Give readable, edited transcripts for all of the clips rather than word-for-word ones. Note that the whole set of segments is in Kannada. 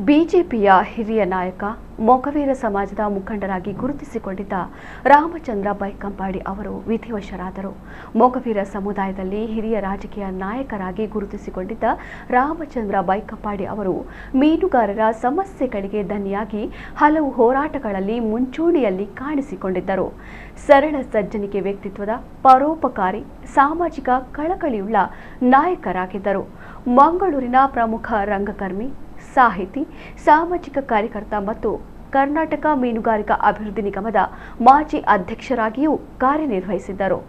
ಬಿಜೆಪಿಯ ಹಿರಿಯ ನಾಯಕ ಮೊಗವೀರ ಸಮಾಜದ ಮುಖಂಡರಾಗಿ ಗುರುತಿಸಿಕೊಂಡಿದ್ದ ರಾಮಚಂದ್ರ ಬೈಕಂಪಾಡಿ ಅವರು ವಿಧಿವಶರಾದರು. ಮೊಗವೀರ ಸಮುದಾಯದಲ್ಲಿ ಹಿರಿಯ ರಾಜಕೀಯ ನಾಯಕರಾಗಿ ಗುರುತಿಸಿಕೊಂಡಿದ್ದ ರಾಮಚಂದ್ರ ಬೈಕಂಪಾಡಿ ಅವರು ಮೀನುಗಾರರ ಸಮಸ್ಯೆಗಳಿಗೆ ದನಿಯಾಗಿ ಹಲವು ಹೋರಾಟಗಳಲ್ಲಿ ಮುಂಚೂಣಿಯಲ್ಲಿ ಕಾಣಿಸಿಕೊಂಡಿದ್ದರು. ಸರಳ ಸಜ್ಜನಿಕೆ ವ್ಯಕ್ತಿತ್ವದ ಪರೋಪಕಾರಿ ಸಾಮಾಜಿಕ ಕಳಕಳಿಯುಳ್ಳ ನಾಯಕರಾಗಿದ್ದರು. ಮಂಗಳೂರಿನ ಪ್ರಮುಖ ರಂಗಕರ್ಮಿ, ಸಾಹಿತಿ, ಸಾಮಾಜಿಕ ಕಾರ್ಯಕರ್ತ ಮತ್ತು ಕರ್ನಾಟಕ ಮೀನುಗಾರಿಕಾ ಅಭಿವೃದ್ಧಿ ನಿಗಮದ ಮಾಜಿ ಅಧ್ಯಕ್ಷರಾಗಿಯೂ ಕಾರ್ಯನಿರ್ವಹಿಸಿದ್ದರು.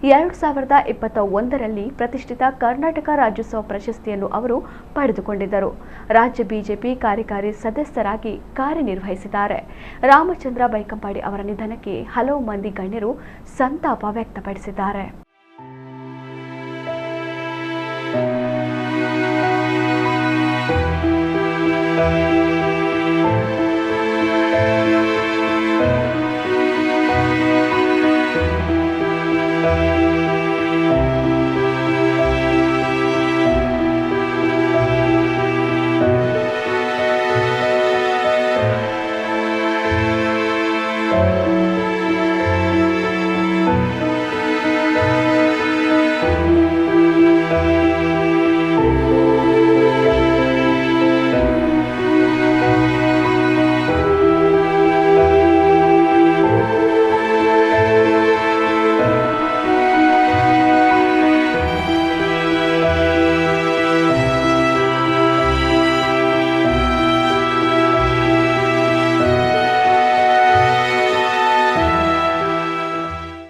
2021ರಲ್ಲಿ ಪ್ರತಿಷ್ಠಿತ ಕರ್ನಾಟಕ ರಾಜ್ಯೋತ್ಸವ ಪ್ರಶಸ್ತಿಯನ್ನು ಅವರು ಪಡೆದುಕೊಂಡಿದ್ದರು. ರಾಜ್ಯ ಬಿಜೆಪಿ ಕಾರ್ಯಕಾರಿ ಸದಸ್ಯರಾಗಿ ಕಾರ್ಯನಿರ್ವಹಿಸಿದ್ದಾರೆ. ರಾಮಚಂದ್ರ ಬೈಕಂಪಾಡಿ ಅವರ ನಿಧನಕ್ಕೆ ಹಲವು ಮಂದಿ ಗಣ್ಯರು ಸಂತಾಪ ವ್ಯಕ್ತಪಡಿಸಿದ್ದಾರೆ.